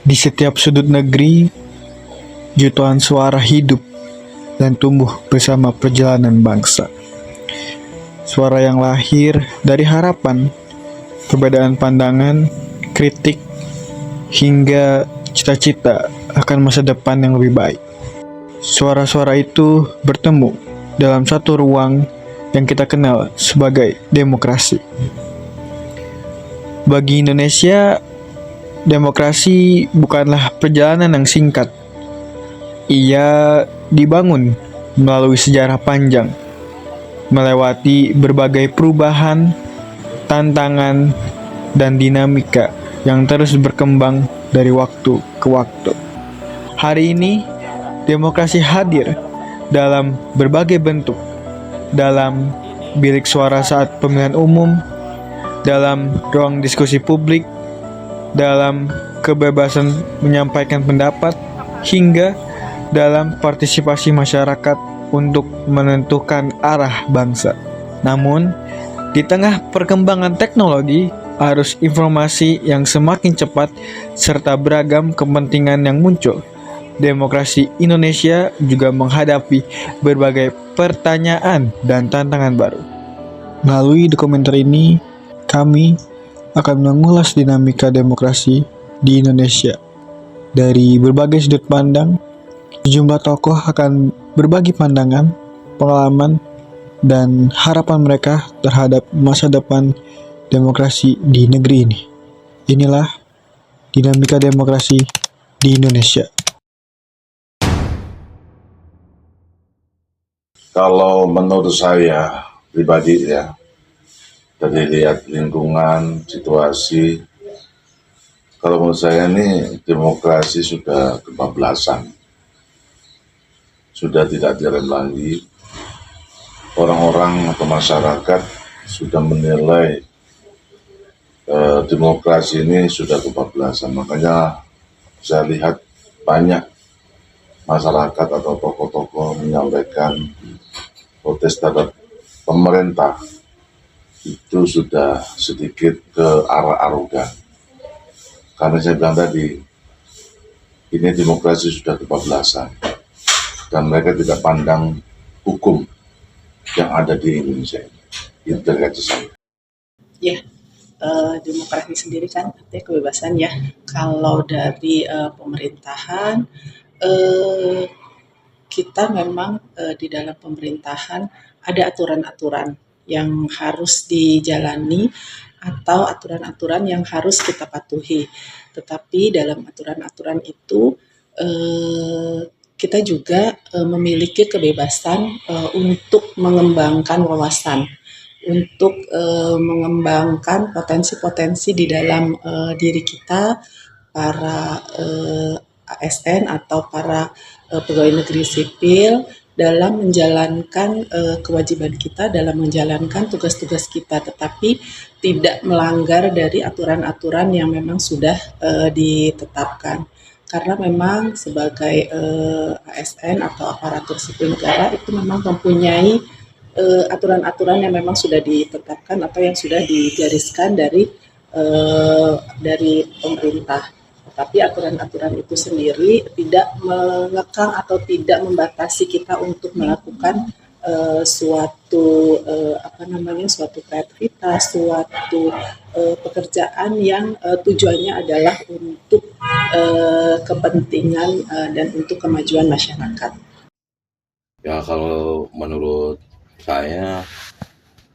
Di setiap sudut negeri, jutaan suara hidup dan tumbuh bersama perjalanan bangsa. Suara yang lahir dari harapan, perbedaan pandangan, kritik, hingga cita-cita akan masa depan yang lebih baik. Suara-suara itu bertemu dalam satu ruang yang kita kenal sebagai demokrasi. Bagi Indonesia, demokrasi bukanlah perjalanan yang singkat. Ia dibangun melalui sejarah panjang, melewati berbagai perubahan, tantangan, dan dinamika yang terus berkembang dari waktu ke waktu. Hari ini, demokrasi hadir dalam berbagai bentuk, dalam bilik suara saat pemilihan umum, dalam ruang diskusi publik, dalam kebebasan menyampaikan pendapat, hingga dalam partisipasi masyarakat untuk menentukan arah bangsa. Namun, di tengah perkembangan teknologi, arus informasi yang semakin cepat, serta beragam kepentingan yang muncul, demokrasi Indonesia juga menghadapi berbagai pertanyaan dan tantangan baru. Melalui dokumenter ini, kami akan mengulas dinamika demokrasi di Indonesia. Dari berbagai sudut pandang, sejumlah tokoh akan berbagi pandangan, pengalaman, dan harapan mereka terhadap masa depan demokrasi di negeri ini. Inilah dinamika demokrasi di Indonesia. Kalau menurut saya pribadi ya, dari lihat lingkungan, situasi, kalau menurut saya ini demokrasi sudah kebablasan. Sudah tidak direm lagi. Orang-orang atau masyarakat sudah menilai demokrasi ini sudah kebablasan. Makanya saya lihat banyak masyarakat atau tokoh-tokoh menyampaikan protes terhadap pemerintah itu sudah sedikit ke arah arogan. Karena saya bilang tadi, ini demokrasi sudah kebablasan dan mereka tidak pandang hukum yang ada di Indonesia ini. Itu dari saya. Ya, demokrasi sendiri kan artinya kebebasan ya. Kalau dari pemerintahan, kita memang di dalam pemerintahan ada aturan-aturan yang harus dijalani atau aturan-aturan yang harus kita patuhi. Tetapi dalam aturan-aturan itu kita juga memiliki kebebasan untuk mengembangkan wawasan, untuk mengembangkan potensi-potensi di dalam diri kita, para ASN atau para pegawai negeri sipil dalam menjalankan kewajiban kita, dalam menjalankan tugas-tugas kita, tetapi tidak melanggar dari aturan-aturan yang memang sudah ditetapkan. Karena memang sebagai ASN atau aparatur sipil negara itu memang mempunyai aturan-aturan yang memang sudah ditetapkan atau yang sudah digariskan dari pemerintah. Tetapi aturan-aturan itu sendiri tidak mengekang atau tidak membatasi kita untuk melakukan suatu kreativitas, suatu pekerjaan yang tujuannya adalah untuk kepentingan dan untuk kemajuan masyarakat. Ya, kalau menurut saya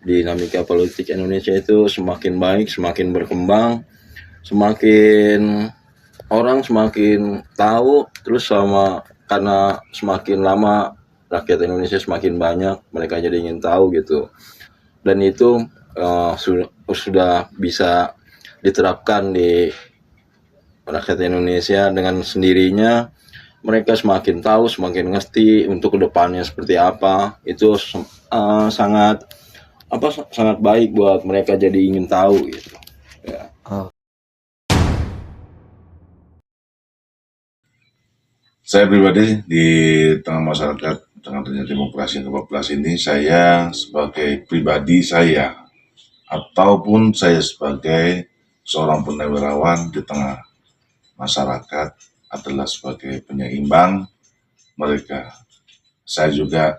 dinamika politik Indonesia itu semakin baik, semakin berkembang, semakin orang semakin tahu, terus karena semakin lama rakyat Indonesia semakin banyak, mereka jadi ingin tahu gitu. Dan itu sudah bisa diterapkan di rakyat Indonesia dengan sendirinya. Mereka semakin tahu, semakin ngerti untuk kedepannya seperti apa. Itu sangat baik buat mereka jadi ingin tahu gitu. Ya. Saya pribadi di tengah masyarakat dengan adanya demokrasi yang kebablasan ini, saya sebagai pribadi saya ataupun saya sebagai seorang purnawirawan di tengah masyarakat adalah sebagai penyeimbang mereka. Saya juga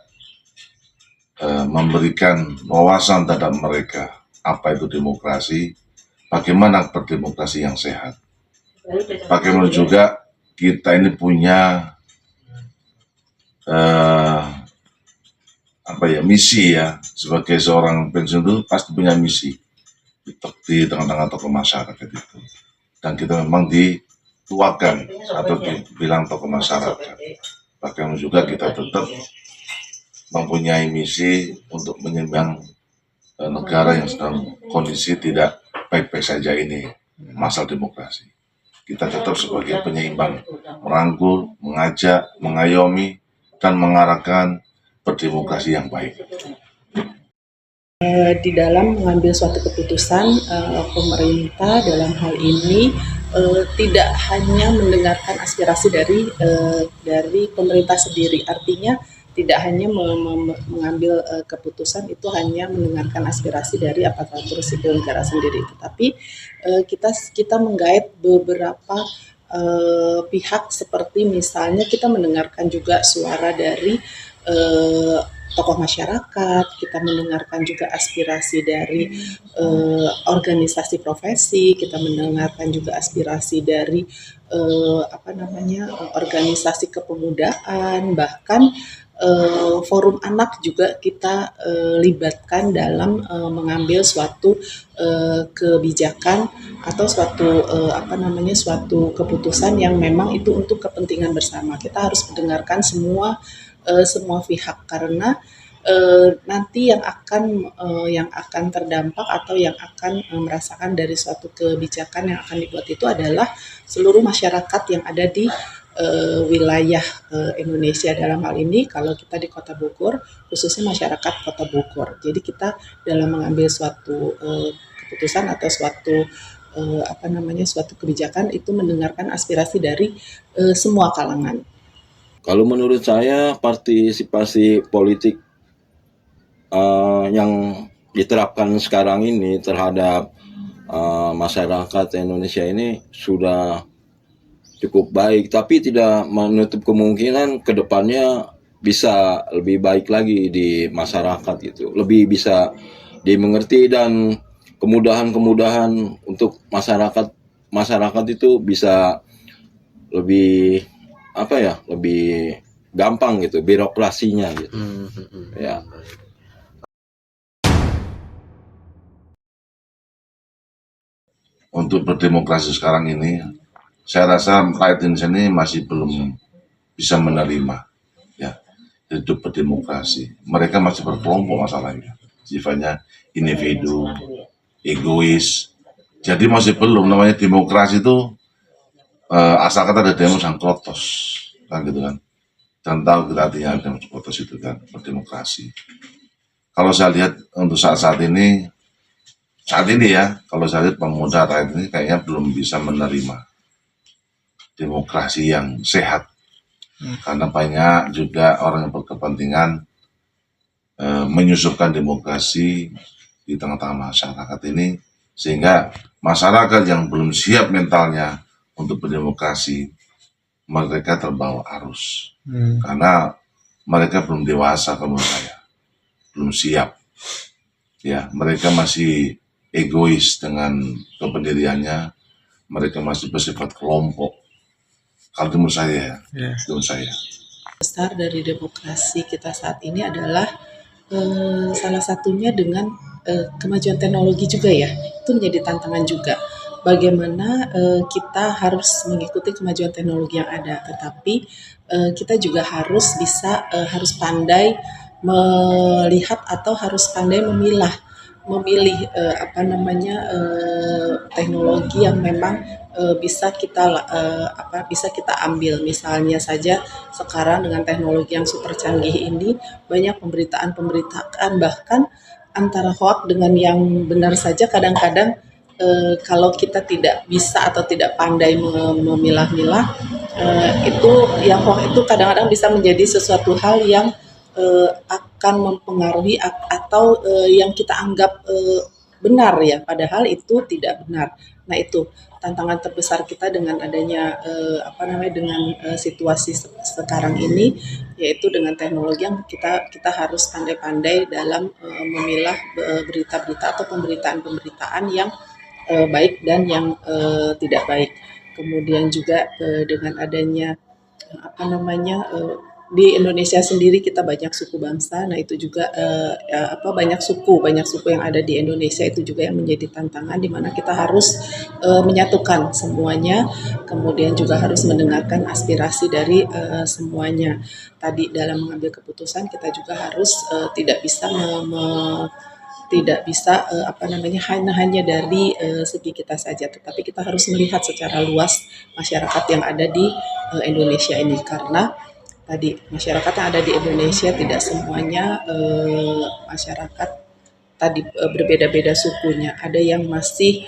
memberikan wawasan terhadap mereka apa itu demokrasi, bagaimana berdemokrasi yang sehat. Bagaimana juga kita ini punya misi ya, sebagai seorang pensiun itu pasti punya misi di tengah-tengah tokoh masyarakat itu, dan kita memang dituakan atau dibilang tokoh masyarakat. Bagaimana juga kita tetap mempunyai misi untuk menyeimbang negara yang sedang kondisi tidak baik-baik saja ini, masalah demokrasi. Kita tetap sebagai penyeimbang, merangkul, mengajak, mengayomi, dan mengarahkan berdemokrasi yang baik. Di dalam mengambil suatu keputusan, pemerintah dalam hal ini tidak hanya mendengarkan aspirasi dari pemerintah sendiri, artinya tidak hanya mengambil keputusan itu hanya mendengarkan aspirasi dari aparatur sipil negara sendiri, tetapi kita menggait beberapa pihak, seperti misalnya kita mendengarkan juga suara dari tokoh masyarakat, kita mendengarkan juga aspirasi dari organisasi profesi, kita mendengarkan juga aspirasi dari organisasi kepemudaan, bahkan forum anak juga kita libatkan dalam mengambil suatu kebijakan atau suatu keputusan yang memang itu untuk kepentingan bersama. Kita harus mendengarkan semua pihak, karena nanti yang akan terdampak atau yang akan merasakan dari suatu kebijakan yang akan dibuat itu adalah seluruh masyarakat yang ada di wilayah Indonesia. Dalam hal ini kalau kita di Kota Bogor, khususnya masyarakat Kota Bogor. Jadi kita dalam mengambil suatu keputusan atau suatu kebijakan itu mendengarkan aspirasi dari semua kalangan. Kalau menurut saya, partisipasi politik yang diterapkan sekarang ini terhadap masyarakat Indonesia ini sudah cukup baik, tapi tidak menutup kemungkinan ke depannya bisa lebih baik lagi di masyarakat gitu, lebih bisa dimengerti, dan kemudahan-kemudahan untuk masyarakat itu bisa lebih lebih gampang gitu birokrasinya gitu. Ya. Untuk berdemokrasi sekarang ini, saya rasa rakyat Indonesia ini masih belum bisa menerima ya hidup berdemokrasi. Mereka masih berkelompok masalahnya, sifatnya individu, egois. Jadi masih belum, namanya demokrasi itu asal kata ada demos yang krotos, kan gitu kan. Dan tahu kita artinya demos krotos itu kan berdemokrasi. Kalau saya lihat untuk saat ini ya, kalau saya lihat pemuda rakyat ini kayaknya belum bisa menerima demokrasi yang sehat, karena banyak juga orang yang berkepentingan menyusupkan demokrasi di tengah-tengah masyarakat ini, sehingga masyarakat yang belum siap mentalnya untuk berdemokrasi, mereka terbawa arus, karena mereka belum dewasa, menurut saya belum siap ya, mereka masih egois dengan kependiriannya, mereka masih bersifat kelompok. Kalau menurut saya, menurut saya. Besar dari demokrasi kita saat ini adalah salah satunya dengan kemajuan teknologi juga ya, itu menjadi tantangan juga. Bagaimana kita harus mengikuti kemajuan teknologi yang ada, tetapi kita juga harus pandai melihat atau harus pandai memilih teknologi yang memang bisa kita ambil. Misalnya saja sekarang dengan teknologi yang super canggih ini, banyak pemberitaan bahkan antara hoax dengan yang benar saja kadang-kadang kalau kita tidak bisa atau tidak pandai memilah-milah, itu yang hoax itu kadang-kadang bisa menjadi sesuatu hal yang akan mempengaruhi atau yang kita anggap benar ya, padahal itu tidak benar. Nah itu tantangan terbesar kita dengan adanya dengan situasi sekarang ini, yaitu dengan teknologi yang kita harus pandai-pandai dalam memilah berita-berita atau pemberitaan-pemberitaan yang baik dan yang tidak baik. Kemudian juga dengan adanya di Indonesia sendiri kita banyak suku bangsa. Nah, itu juga banyak suku yang ada di Indonesia, itu juga yang menjadi tantangan di mana kita harus menyatukan semuanya, kemudian juga harus mendengarkan aspirasi dari semuanya. Tadi dalam mengambil keputusan kita juga harus tidak bisa tidak bisa hanya dari segi kita saja, tetapi kita harus melihat secara luas masyarakat yang ada di Indonesia ini, karena tadi masyarakat yang ada di Indonesia tidak semuanya masyarakat tadi berbeda-beda sukunya. Ada yang masih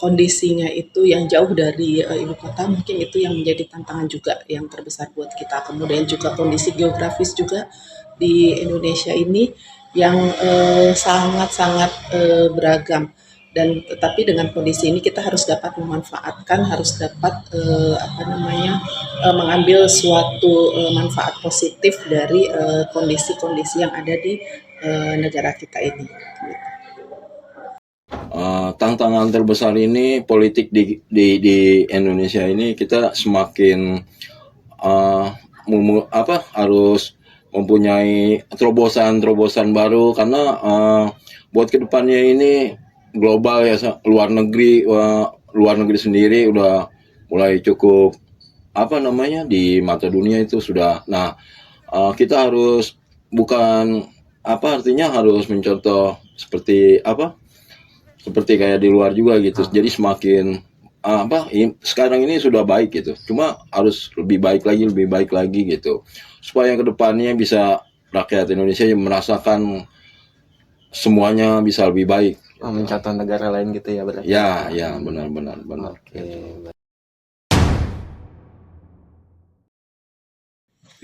kondisinya itu yang jauh dari ibu kota, mungkin itu yang menjadi tantangan juga yang terbesar buat kita. Kemudian juga kondisi geografis juga di Indonesia ini yang sangat-sangat beragam. Dan tetapi dengan kondisi ini kita harus dapat memanfaatkan, harus dapat mengambil suatu manfaat positif dari kondisi-kondisi yang ada di negara kita ini. Tantangan terbesar ini politik di Indonesia ini, kita semakin harus mempunyai terobosan baru, karena buat kedepannya ini global ya, luar negeri sendiri udah mulai cukup di mata dunia itu sudah. Nah, kita harus harus mencontoh seperti kayak di luar juga gitu. Jadi semakin sekarang ini sudah baik gitu, cuma harus lebih baik lagi gitu, supaya kedepannya bisa rakyat Indonesia yang merasakan semuanya bisa lebih baik. Mencontoh negara lain gitu ya berarti. Ya, benar. Oke.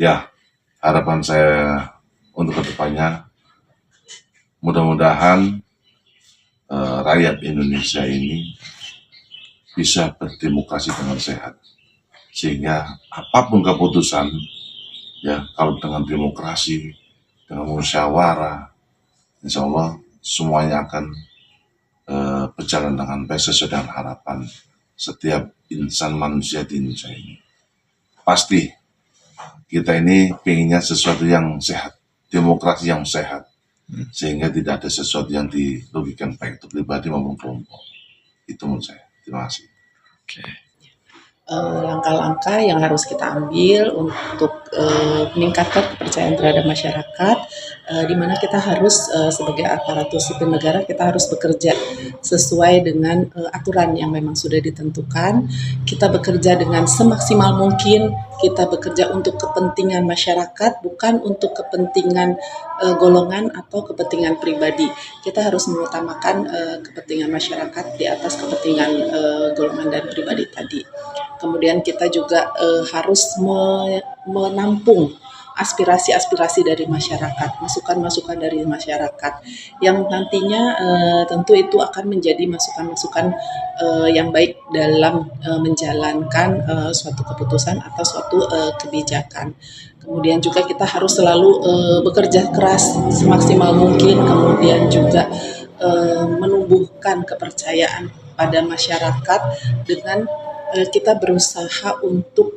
Ya, harapan saya untuk kedepannya, mudah-mudahan rakyat Indonesia ini bisa berdemokrasi dengan sehat, sehingga apapun keputusan, ya kalau dengan demokrasi, dengan musyawarah, insya Allah semuanya akan berjalan dengan baik sesuai dengan harapan setiap insan manusia di Indonesia ini. Pasti kita ini pengennya sesuatu yang sehat, demokrasi yang sehat, sehingga tidak ada sesuatu yang dirugikan baik itu pribadi maupun kelompok. Itu menurut saya. Terima kasih. Langkah-langkah yang harus kita ambil untuk meningkatkan kepercayaan terhadap masyarakat, di mana kita harus sebagai aparatur sipil negara, kita harus bekerja sesuai dengan aturan yang memang sudah ditentukan. Kita bekerja dengan semaksimal mungkin, kita bekerja untuk kepentingan masyarakat, bukan untuk kepentingan golongan atau kepentingan pribadi. Kita harus mengutamakan kepentingan masyarakat di atas kepentingan golongan dan pribadi tadi. Kemudian kita juga harus menampung aspirasi-aspirasi dari masyarakat, masukan-masukan dari masyarakat, yang nantinya tentu itu akan menjadi masukan-masukan yang baik dalam menjalankan suatu keputusan atau suatu kebijakan. Kemudian juga kita harus selalu bekerja keras semaksimal mungkin, kemudian juga menumbuhkan kepercayaan pada masyarakat dengan kita berusaha untuk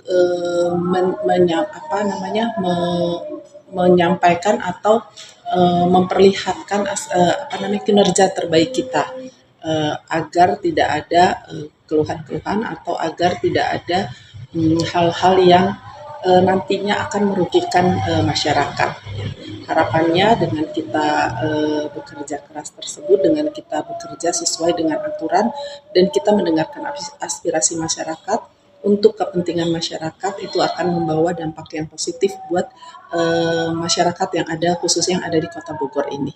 menyampaikan atau memperlihatkan kinerja terbaik kita, agar tidak ada keluhan-keluhan atau agar tidak ada hal-hal yang nantinya akan merugikan masyarakat. Harapannya dengan kita bekerja keras tersebut, dengan kita bekerja sesuai dengan aturan, dan kita mendengarkan aspirasi masyarakat untuk kepentingan masyarakat, itu akan membawa dampak yang positif buat masyarakat yang ada, khususnya yang ada di Kota Bogor ini.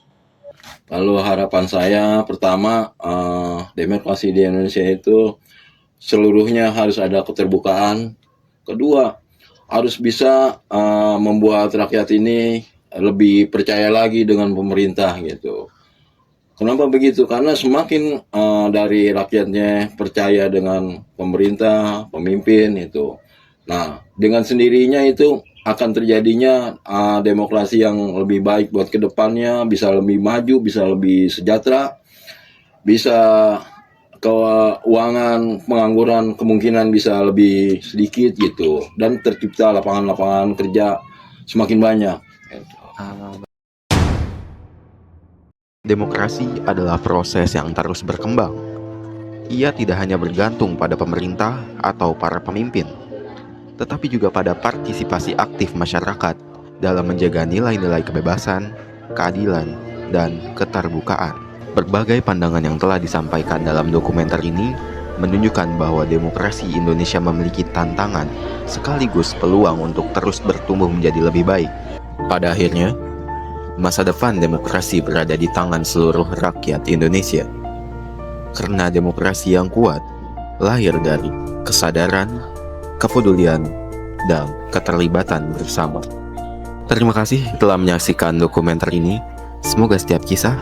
Lalu harapan saya pertama, demokrasi di Indonesia itu seluruhnya harus ada keterbukaan. Kedua, harus bisa membuat rakyat ini lebih percaya lagi dengan pemerintah gitu. Kenapa begitu? Karena semakin dari rakyatnya percaya dengan pemerintah, pemimpin itu. Nah, dengan sendirinya itu akan terjadinya demokrasi yang lebih baik buat kedepannya, bisa lebih maju, bisa lebih sejahtera, bisa keuangan pengangguran kemungkinan bisa lebih sedikit gitu, dan tercipta lapangan-lapangan kerja semakin banyak. Ah, Demokrasi adalah proses yang terus berkembang. Ia tidak hanya bergantung pada pemerintah atau para pemimpin, tetapi juga pada partisipasi aktif masyarakat dalam menjaga nilai-nilai kebebasan, keadilan, dan keterbukaan. Berbagai pandangan yang telah disampaikan dalam dokumenter ini menunjukkan bahwa demokrasi Indonesia memiliki tantangan sekaligus peluang untuk terus bertumbuh menjadi lebih baik. Pada akhirnya, masa depan demokrasi berada di tangan seluruh rakyat Indonesia. Karena demokrasi yang kuat lahir dari kesadaran, kepedulian, dan keterlibatan bersama. Terima kasih telah menyaksikan dokumenter ini. Semoga setiap kisah,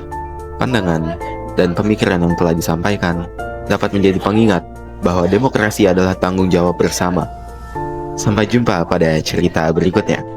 pandangan, dan pemikiran yang telah disampaikan dapat menjadi pengingat bahwa demokrasi adalah tanggung jawab bersama. Sampai jumpa pada cerita berikutnya.